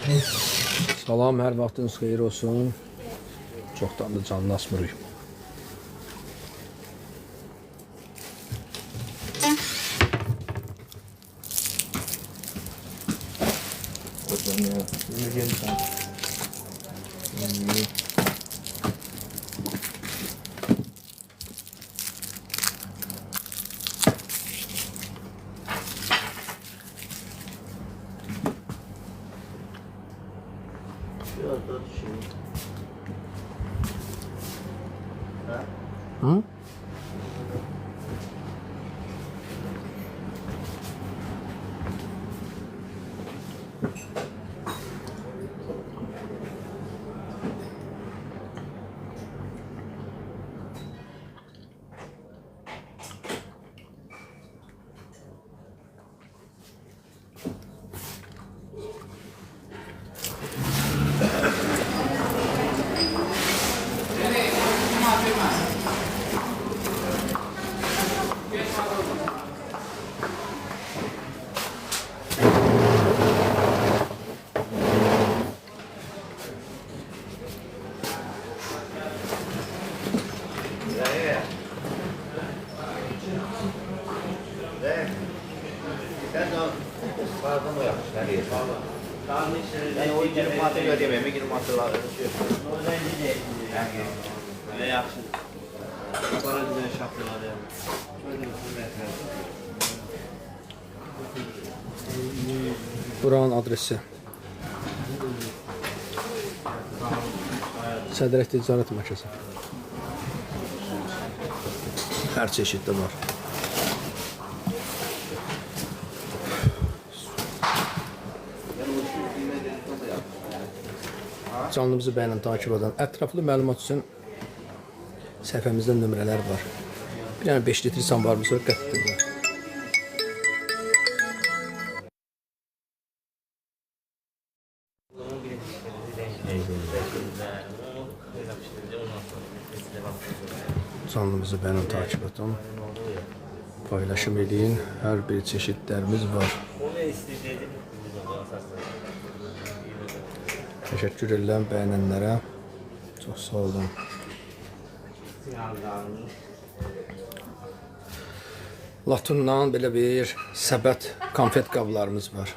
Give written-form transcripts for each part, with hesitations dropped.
Salam, hər vaxtınız xeyir olsun. Çoxdan da canını asmırıq. Hı? Yani o 20 manatı ödemeyeyim, 20 manatı var. Ne yaxşı. Para güzel şapkalar ya. Buranın adresi. Sədrək Ticarət Mərkəzi. Hər çeşiddə var. Canlımızı bəyənən takip edən ətraflı məlumat üçün səhifəmizdə nömrələr var. Bir dənə 5 litr samvarımız var, qətldir. Canlımızı bəyənən takip edən, paylaşım edin, hər bir çeşidlərimiz var. Təşəkkür edirəm bəyənənlərə. Çox sağ olun. Latundan belə bir səbət konfet qablarımız var.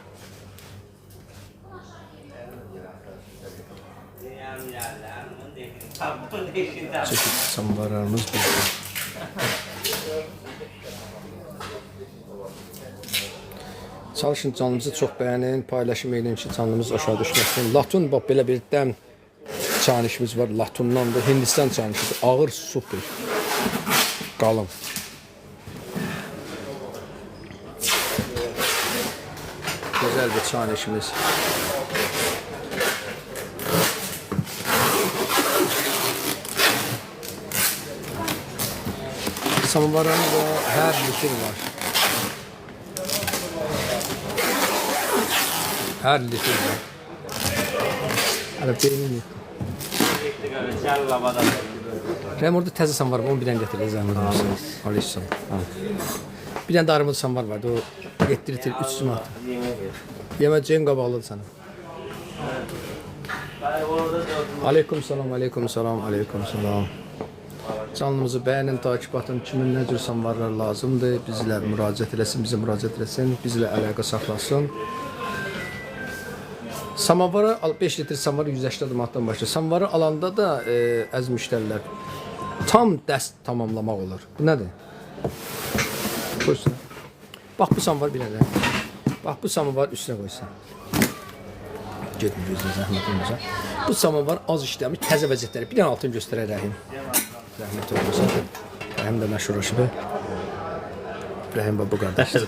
Çeşid samvarlarımız burada. Çalışın canımızı çox bəyənin, paylaşım edin ki, canımız aşağı düşməsin. Latun, bax, belə bir dəm çanişimiz var. Latundan da Hindistan çanişidir. Ağır, super. Qalın. Gözəl bir çanişimiz. Samvarlarımız da hər litr var. Hər litr var. Hələ beynin yox. Rəhəm orada təzə samvar var, onu bir dənə gətirir. Aleyküm. Bir dənə də armud samvar vardı, o 7 litr 300 manat. Yeməcəyin qabaqlıdır sənə. Aleyküm salam, aleyküm salam, aleyküm salam. Canlımızı bəyənin, takip atın, kimin nə cür samvarlar lazımdır, bizlə müraciət eləsin, bizə müraciət eləsin, bizlə əlaqə saxlasın. Samavarı, 5 litr samavarı 180 manatdan başlayır. Samavarı alanda da əziz müştərilər, tam dəst tamamlamaq olur. Bu nədir? Qoysun. Bax, bu samavar bir nədir? Bax, bu samavar üstünə qoysun. Gedin gözünə, zəhmət olmasa. Bu samavar az işləmiş, təzə vəziyyətləri. Bir dənə altını göstərək Rəhim. Rəhmət olmasa. Rəhim də məşhurlaşıb. Rəhim bu qardaşdır.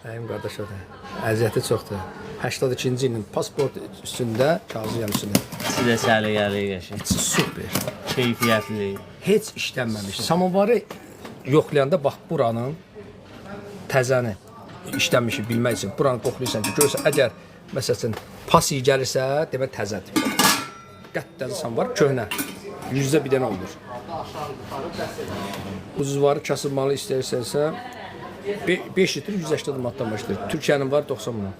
Rəhim qardaş odur. Əziyyəti çoxdur. 82-ci ilin pasport üstündə, kağızıyam üstündə. Sizə səliqəli qəşəng. Super. Keyfiyyətli. Heç işlənməmiş. Samavarı yoxlayanda bax buranın təzəni işlənmişi bilmək üçün buranı qoxlayırsan ki, görürsən, əgər məsələn pas iyi gəlirsə, demək təzədir. Qəttəzə samavar köhnə. 100-də bir dənə olur. Uzvarı kasılmalı istəyirsənsə 5 litr 180 manatdan başlayır. Türkiyənin var 90 manat.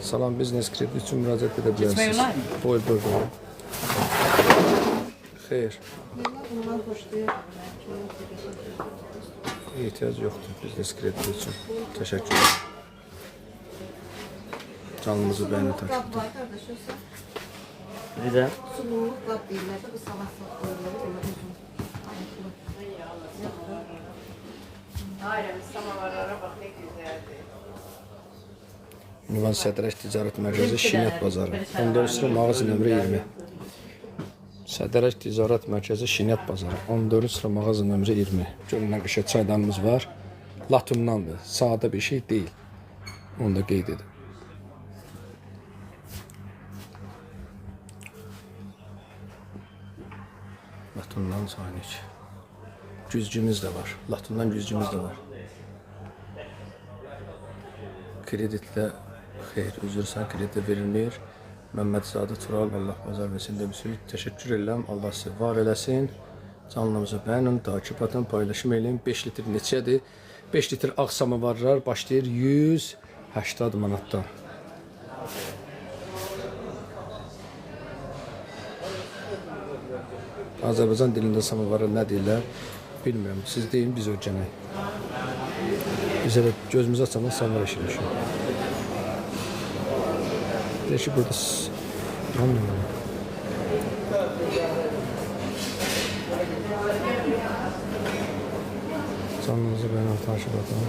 Salam, biznes krediti üçün müraciət edə Keçmək bilərsiniz. olar mı? Buyur. Xeyr, Bundan xoşlayır. ehtiyac yoxdur biznes krediti üçün. Təşəkkür ederim. Canınızı bəyənə Qab takip var qardaş, yoxsa Necə? sululuq qab deyirlər də bu salad qoyulur. Onlar uzun. Aynen, samavarlara bak ne güzeldi. Ünvan Sədrək Ticarət Mərkəzi Şinyat Bazarı. 14 sıra mağaza nömrə 20. Sədrək Ticarət Mərkəzi Şinyat Bazarı. 14 sıra mağaza nömrə 20. Görün nə qəşəng çaydanımız var. Latumdandır. Sadə bir şey deyil. Onu da qeyd edin. Latumdan saniç. Güzgümüz də var. Latumdan güzgümüz də var. Kreditlə xeyr, üzrsən, kredit verilmir. Məmmədzadə Tural, Allah bazar versin demişsiniz. Təşəkkür edirəm. Allah sizi var eləsin. Canlımızı bəyənin, takip atın, paylaşım eləyin. 5 litr neçədir? 5 litr ağ samavarlar başlayır 180 manatdan. Azərbaycan dilində samavara nə deyirlər? Bilmirəm. Siz deyin, biz öyrənək. Biz elə gözümüzü açandan samavar eşirik. Deyir ki, burada anlamıyorum. Canınızı bəyənən takip atın.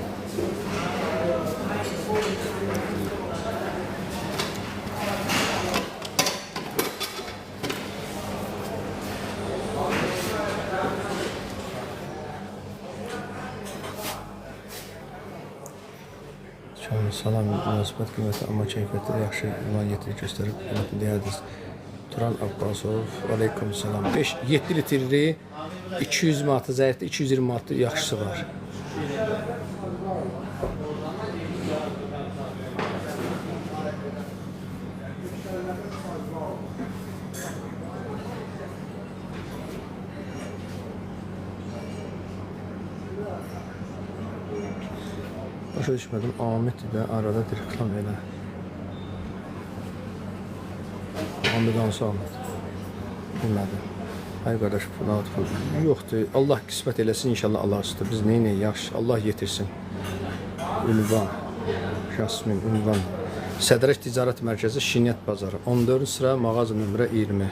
Salam, münasibət qiyməti, amma keyfiyyətdə yaxşı iman yetiri göstərib, qiymətini deyərdiniz. Turan Abbasov, aleyküm salam. 7 litri 200 manatı, zəifdə 220 manatı yaxşısı var. Başa düşmədim, Ahmet ilə arada bir reklam elə. Ahmet hansı Ahmet? Bilmədim. Ay qardaş, pul. Yoxdur, Allah qismət eləsin, inşallah Allah üstü. Biz neynəyik, yaxşı, Allah yetirsin. Ünvan, Şasmin, Ünvan. Sədrək Ticarət Mərkəzi Şinyat Bazarı. 14 sıra mağaza nömrə 20.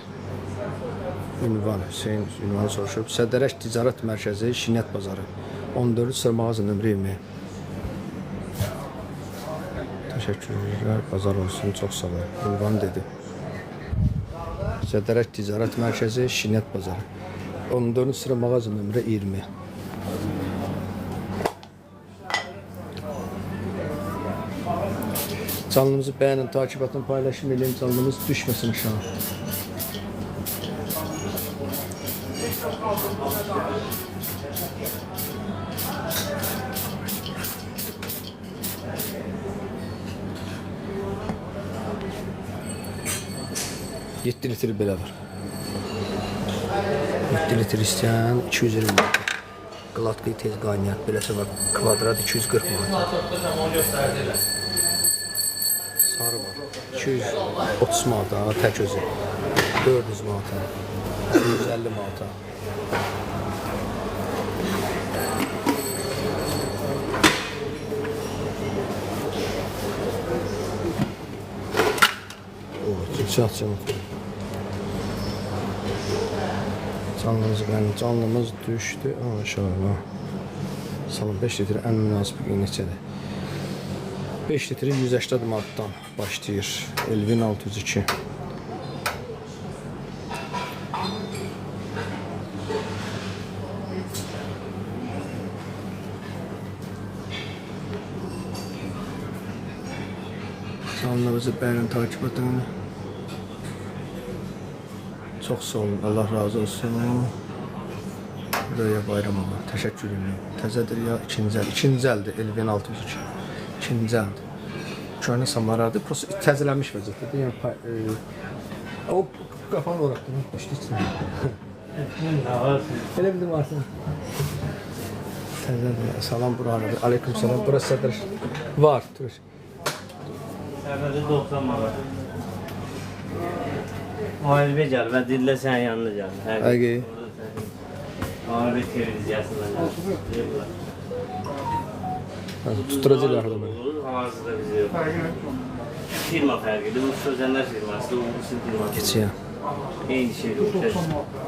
Ünvan, Hüseyin ünvanı soruşub. Sədrək Ticarət Mərkəzi Şinyat Bazarı. 14 sıra mağaza nömrə 20. Təşəkkürlər, bazar olsun, çox sağ olun. Ünvan dedi. Sədrək Ticarət Mərkəzi Şinyat Bazarı. 14 sıra mağaza nömrə 20. Canlımızı bəyənin, takip atın, paylaşım edin, canlımız düşməsin aşağı. Yedi litr belə var. 7 litr istəyən 220 manat. Qlatkayı tez qaynayat, beləsə var. Kvadrat 240 manat. Sarı var. 230 manata, tək özü. 400 manata. 150 manata. Çat-çat. Canlımız düşdü. Maşallah. Salam 5 litr ən münasib neçədir? 5 litri 180 manatdan başlayır. Elvin 602. Canlımızı bəyənin, takip edin. Çox sağ olun, Allah razı olsun. Röya Bayramova, təşəkkür edirəm. Təzədir ya, ikinci əl. İkinci əldir, Elvin 602. İkinci əldir. Köhnə samaradır, prosta təzələnmiş vəziyyətdədir. Yəni, o qafanı oraqdır, düşdü içinə. Elə bildim artıq. Təzədir, salam bura aradır. Aleyküm salam, burası Sədr. Var, dur. Səfədə 90 manat. Müharibə gəl və dillə sənin yanına gəl. Həqiqi. Müharibə televiziyasından gəl. Tutturacaqlar da belə. Havası da bizə yox. Firma fərqidir. Bu sözənlər firması, bu firma. Keçiyə. Eyni şeydir.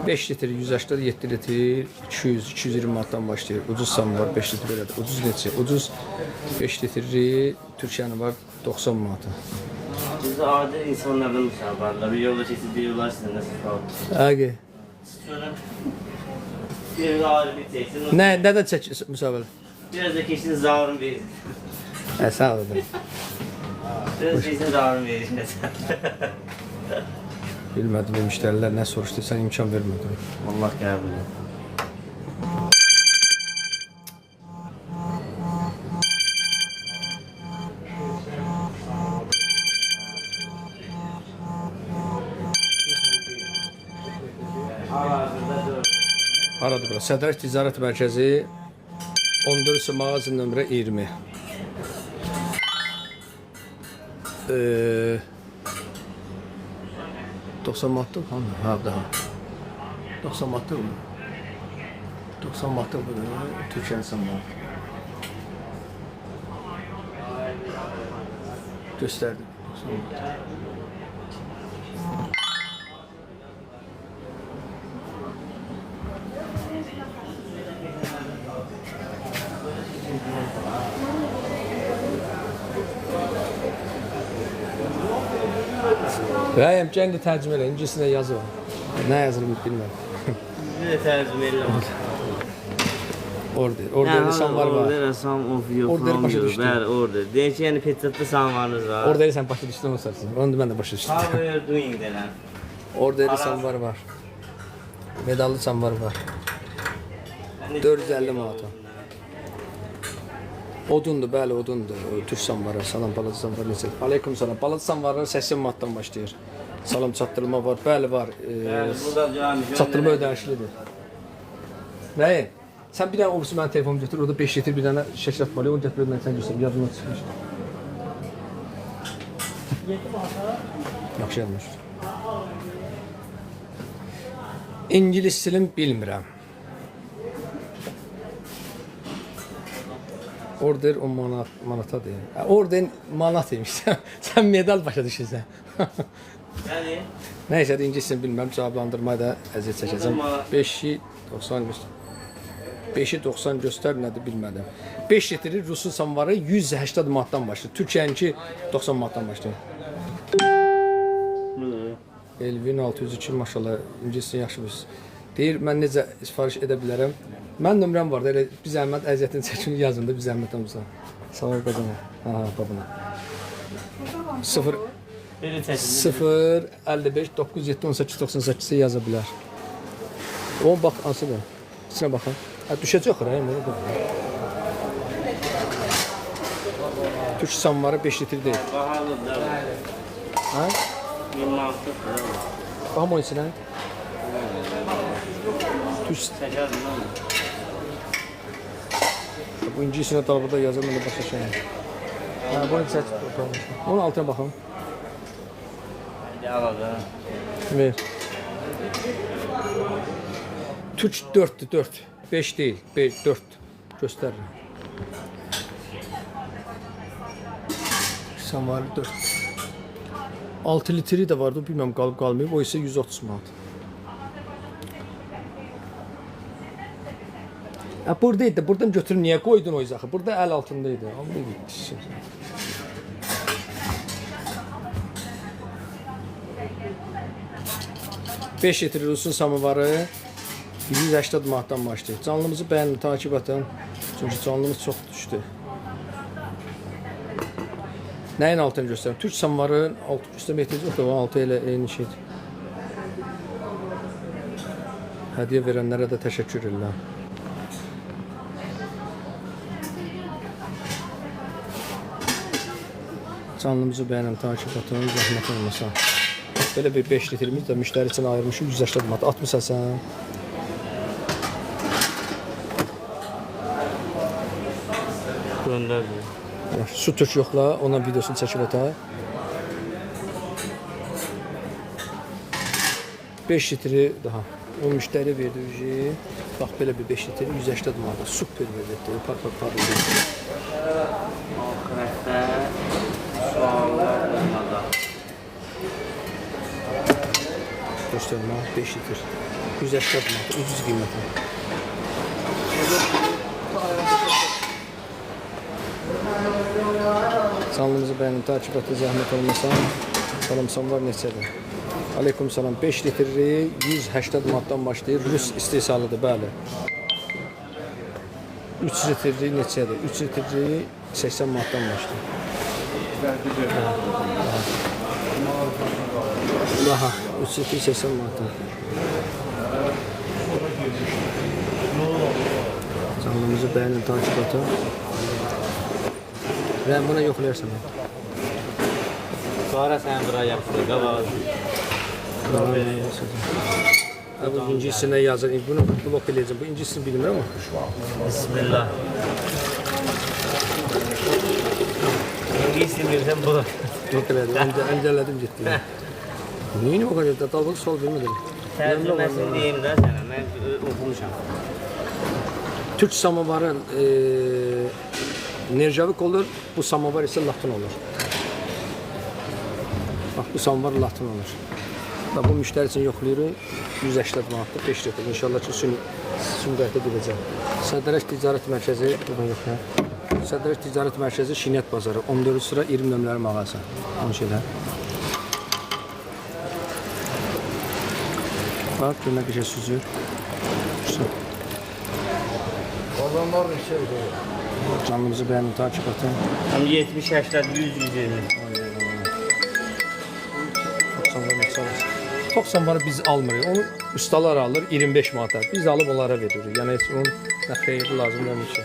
5 litr 180, 7 litr 200, 220 manatdan başlayır. Ucuz sam var 5 litr belədir. Ucuz neçə? Ucuz 5 litri Türkiyənin var 90 manata. Biz adi insanlardan müsavarlar. Bir yolda keçib deyirlər sizə nəsə qaldı. Həqiqi. Sonra bir ağrı bir çəksin. Nədən çək müsabiqə? Biraz da keçsin zavrın verir. Sağ ol. Biraz da keçsin zavrın verir. Bilmədim, bu müştərilər nə soruşdu, sən imkan vermədin. Allah qəbul edir. Haradır bura? Sədrək Ticarət Mərkəzi 14 mağazə nömrə 20. 90 manatdır mı? Ha, daha. 90 manatdır mı? 90 manatdır mı? Türkiye'nin sanmıyor. Gösterdim. 90 manat. Rəyəm, kendi tərcümə elə, ingilisində yazı var. Nə yazılır bilmirəm. Bir də tərcümə edirəm. Order. Orderli samvar var. Order, some of you Order from başa you. düşdüm. Bəli, order. Deyək ki, yəni peçatda samvarınız var. Orderli sən başa düşdün o sarsın. Onu da mən də başa düşdüm. How are you doing denən? Orderli samvar var. Medallı samvar var. 450 manata. Odundur, bəli, odundur. Türk samvarı, salam balaca samvarı necə? Aleyküm salam. Balaca samvarlar 80 manatdan başlayır. Salam çatdırma var, bəli var. Burada cami. Çatdırma ödənişlidir. Nəyin? Sən bir dənə obusu mənim telefonumu götür, orada 5 litr bir dənə şəkil atmalı, onu gətir, mən sən göstərim, yadımdan çıxmış. Yaxşı yazmış. İngilis dilim bilmirəm. Order 10 manatadır. Order manat imiş. Sən medal başa düşürsən. Yəni? Nəysə, ingilisini bilmirəm, cavablandırmaya da əziyyət çəkəcəm. 5'i 90 göstər. 5'i 90 göstər, nədir bilmədim. 5 litri Rusun samvarı 180 manatdan başlayır. Türkiyəninki 90 manatdan başlayır. Elvin 602 maşallah, ingilisini yaxşı bilirsiniz. Deyir, mən necə sifariş edə bilərəm. Mən nömrəm var da, elə bir zəhmət əziyyətini çəkin yazın da, bir zəhmət olmasa. Sağ ol qazana. Ha, babına. 0 55 97 18 98 yaza bilər. O bax, hansıdır? İçinə baxın. Düşəcək xırayım, onu da. Türk samvarı 5 litr deyil. Bahalıdır. Ha? 1000 manatdır. Baxım onun içinə. Türk Çəkərdim lan. bu ingilisini dalbada yazır, mən də başa şey. Ha, bunu çək. Onun altına baxın. Hadi al da. Ver. Türk 4'dür, 4. 5 değil, 4. Göstərirəm. Samvarı 4. 6 litri də vardı, bilməm qalıb qalmayıb. O isə 130 manat. Buradaydı, buradan götürüb niyə qoydun o izahı? Burada əl altındaydı. Amma gitti. 5 litr Rusun samovarı 180 manatdan başlayır. Canlımızı bəyənin, takip atın. Çünki canlımız çox düşdü. Nəyin altını göstərim? Türk samovarı altı göstərmə ehtiyac yoxdur. O altı elə eyni şeydir. Hədiyyə verənlərə də təşəkkür edirəm. Canlımızı bəyənin, takip atın, zəhmət olmasa. Belə bir 5 litrimiz də müştəri üçün ayırmışıq 180 manat. 60 sən. Göndərdim. Su tök yoxla, ondan videosunu çəkib ataq. 5 litri daha. O müştəri verdi ücü. Bax belə bir 5 litri 180 manat. Super verdi. Par. Ahirətdə suallar olmadı. Göstərmə 5 litr. 180 manat. Ucuz qiyməti. Kanalımızı beğenin, takip etə zəhmət olmasa. Salam var neçədir? Aleyküm salam. 5 litri 180 manatdan başlayır. Rus istehsalıdır, bəli. 3 litri neçədir? 3 litri 80 manatdan başlayır. Daha 3 litri 80 manatdan. Kanalımızı beğenin, takip etə. Ben buna yoklayırsam. Sonra sən bura yapışdır, qabağa. Bu incisine yazır. Bunu blok edeceğim. Bu incisini bilmiyorum ama. Bismillah. İngilizce bilirsən budur. Blok edeceğim. Önceledim ciddi. Neyini o kadar da dalgalı sol bilmedim. Tərcüməsini deyim də sənə, mən oxumuşam. Türk samovarı Nerjavik olur. Bu samovar ise Latin olur. Bak bu samovar Latin olur. Bak bu müşteri için yokluyorum. 180 manatdır 5 litr. İnşallah ki süngətə gedəcəm. Sədrəş Ticarət Mərkəzi buradan yoxlayaq. Sədrəş Ticarət Mərkəzi Şinət Bazarı 14 sıra 20 nömrəli mağaza. Onun şeylər. Bak günə bir şey süzür. Adamlar neçə idi? Canlımızı beğenin, takip atın. Tam 70 80 100 120. 90 var biz almırıq. Onu ustalar alır 25 manata. Biz alıb onlara veririk. Yəni heç onun nə xeyri lazım olmur ki.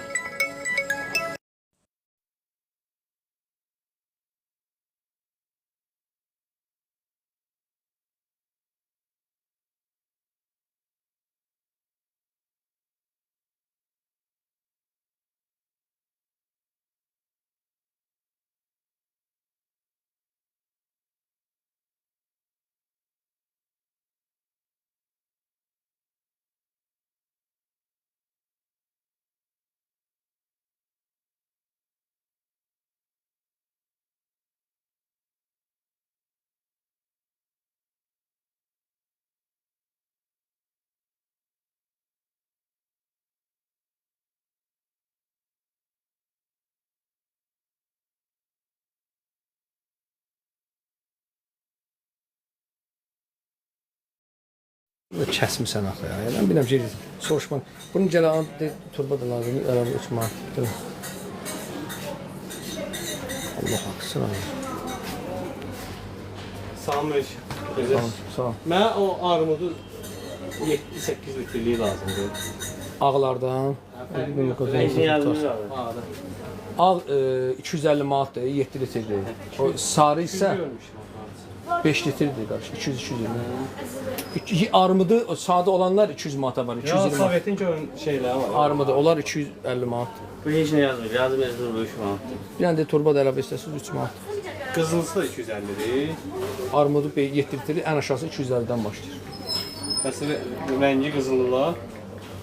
Kəsmisən axı ya. Mən bilmirəm ki, soruşma. Bunun gələ turba da lazım, əlavə 3 manat. Allah haqqısın abi. Salamünaleyküm. Sağ ol. Mənə o armudu 7-8 litrliyi lazımdır. Ağlardan. Nəyini yazmış abi? Ağ 250 manatdır, 7 litrdir. O sarı isə 5 litrdir qarşı, 200-220. Armudu, o sadə olanlar 200 manata var, 220 Ya manat. Sovetin görün şeyləri var. Armudu, onlar 250 manat. Bu heç nə yazmır, yazım yazılır bu 3 manat. Bir dənə də turba da əlavə istəsiniz 3 manat. Qızılısı da 250'dir. Armudu 7 litri, ən aşağısı 250-dən başlayır. Məsələn, rəngi qızılılar.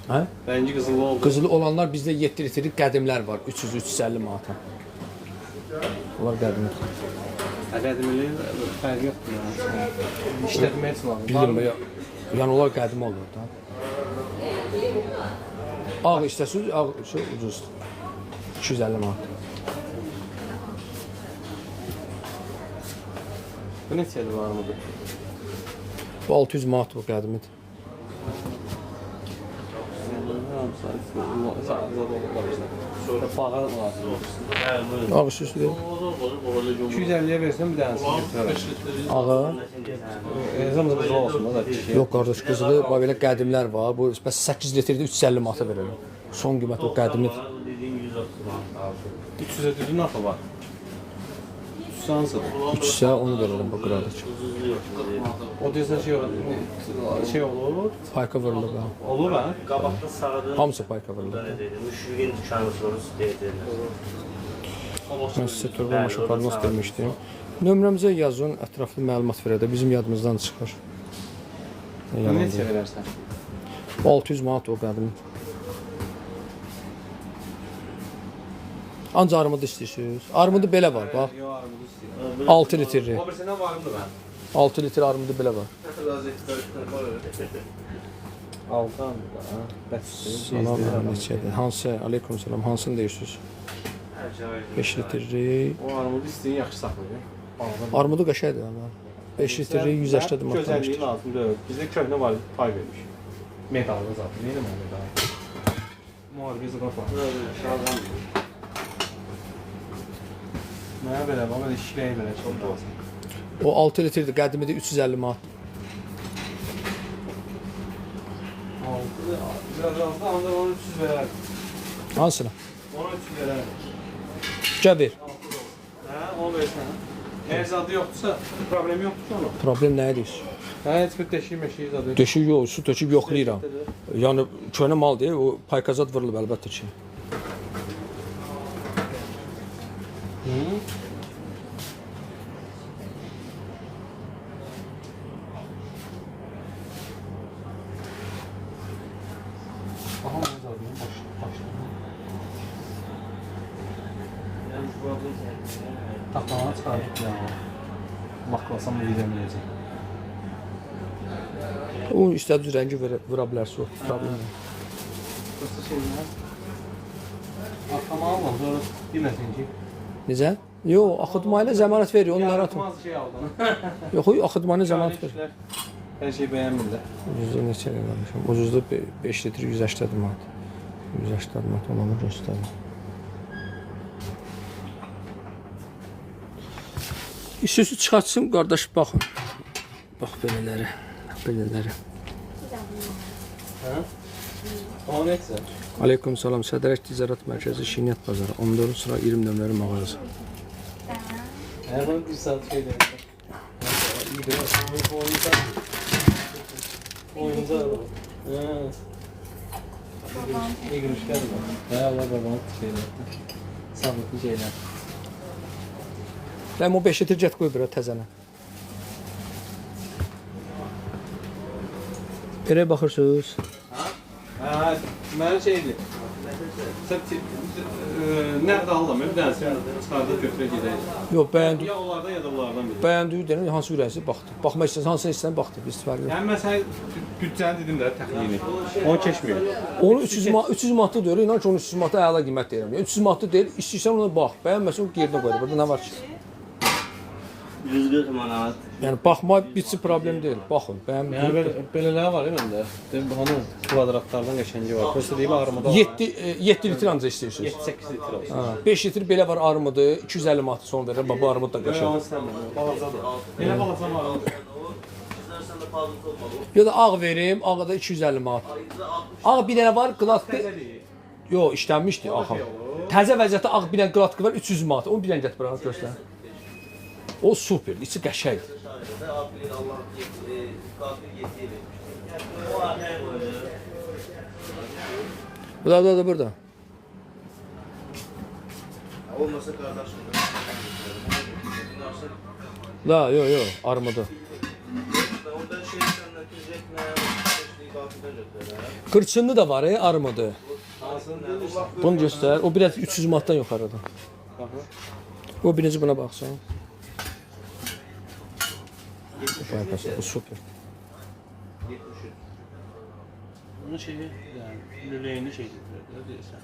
Hə? Rəngi qızılı oldu. Qızılı olanlar bizdə 7 litrlik qədimlər var, 300-350 manata. Onlar qədimlər. Ədədimli fərq yoxdur ya. İşlətməyə lazım. Bildim ya. Yəni onlar qədim olur da. Ağ istəsiniz, ağ şey ucuzdur. 250 manat. Bu neçədir bu armudu? Bu 600 manat bu qədimidir. Ağ süslü deyil. 250'ye versən bir dənəsini götürərəm. Ağı. Zımzım qızılı olsun da da. Yox qardaş, qızılı bax belə qədimlər var. Bu bəs 8 litrdə 350 manata verirəm. Son qiymət o qədimidir. Dediğin 130 manat. 300'e düzün axı var. 300 hansıdır? 300-ə onu verirəm bu qardaş. Ucuzlu yok. O deyəsən şey olur. Payka vurulur ha. Olur ha? Qabaqda sağladığın Hamısı payka vurulur. böyle dedim. Müşrikin dükkanı sorusu deyirlər. Mən sizə turba maşaparnos demişdim. Nömrəmizə yazın, ətraflı məlumat verədə bizim yadımızdan çıxır. Bunu neçə verərsən? 600 manat o qədim. Ancaq armudu istəyirsiniz. Armudu belə var, bax. Yox, armudu istəyirəm. 6 litrli. O birisindən varımdır mən. 6 litr armudu belə var. Altı armud ha. Bəsdir. Salam neçədir? Hansı? Aleykum salam. Hansını deyirsiniz? 5 litrli. O armudu istəyin yaxşı saxlayır. Armudu qəşəngdir amma. 5 litrli 180 manat. Gözəlliyi lazım deyil. Bizdə köhnə var, pay vermiş. Medallı zaten. Neydi o medal? Müharibə zıraf var. Mənə belə, belə işləyə belə çox lazım. O 6 litrdir. Qədimidir 350 manat. Biraz azdı, ancaq onu 300 verərdim. Hansına? Ona 300 verərdim. Gəl ver. Hə, onu versən. Əgər zadı yoxdursa, problem yoxdursa onu. Problem nə edir? Hə, heç bir deşik meşiyi zadı yox. Döşük yox, su töküb yoxlayıram. Yəni köhnə mal deyil, o paykazat vurulub əlbəttə ki. Aha, onu zadı başlayalım. Taxlanı çıxardık ya. Baklasam izləməyəcək. O istədiyi rəngi vura bilərsə o problem yox. Prosta şeylər. Axtama alma, sonra deməsin ki. Necə? Yox, axıtma ilə zəmanət verir, onu narahat olma. Yaratmaz şey aldın. Yox, axıtma ilə zəmanət verir. Hər şey bəyənmirlər. Ucuzda neçə eləmişəm? Ucuzda 5 litr 180 manat. 180 manat olanı göstərir. İstəyirsiniz çıxartsın, qardaş, baxın. Bax belələri, belələri. Hə? O neçə? Aleykum salam, Sədrək Ticaret Mərkəzi Şinyət Bazarı, 14 sıra 20 nömrəli mağazası. Hə, bunu bir saat şey demişəm. İyi de, oyuncaq. Hə. İyi görüşlər var. Hə, Allah babanı şeylər. Sağlıklı şeylər. Ləm o 5 litr get qoy bura təzənə. Belə baxırsınız. Hə, mənim şeydir. Sən nəqd alıram, bir dənəsi çıxardıb götürə gedək. Yox, bəyəndi. Ya onlardan ya da bunlardan biri. Bəyəndiyi deyən hansı ürəyinizi baxdı. Baxmaq istəsən hansını istəsən baxdı, biz istifadə yox. Yəni mən sənə büdcəni dedim də təxmini. Onu keçmiyor. Onu 300 manatlı deyir, inan ki onu 300 manata əla qiymət deyirəm. Yəni 300 manatlı deyil, istəyirsən ona bax. Bəyənməsən yerinə qoy. Burada nə var ki? 140 manat. Yəni baxma bitsi problem deyil. Baxın, Yəni belələri var ya məndə. Deyim bunu kvadratlardan qəşəngi var. Prosta deyib armada var. 7 litr ancaq istəyirsiniz. 7-8 litr olsun. Ha, 5 litr belə var armudu, 250 manat son verir. Bax bu armud da qəşəng. Onu istəmirəm. Balacadır. Elə balaca var. İstersen de fazlası olmalı. Ya da ağ verim, ağa da 250 manat. Ağ bir dənə var, qlatdı. Yox, işlənmişdi axı. Təzə vəziyyətdə ağ bir dənə qlatqı var, 300 manat. Onu bir dənə gətir bura göstər. O super, içi qəşəngdir. Burada, burada. Olmasa kardeşim. La, yo, armudu. Ondan şey senden tüzetme, seçtiği kalkıda götür. Qırçınlı da var, armudu. Bunu göstər. O biraz 300 manatdan yuxarıda. O birinci buna baxsan. O super. Bunun şeyi, yani lüleyini şey getirdi, deyirsən.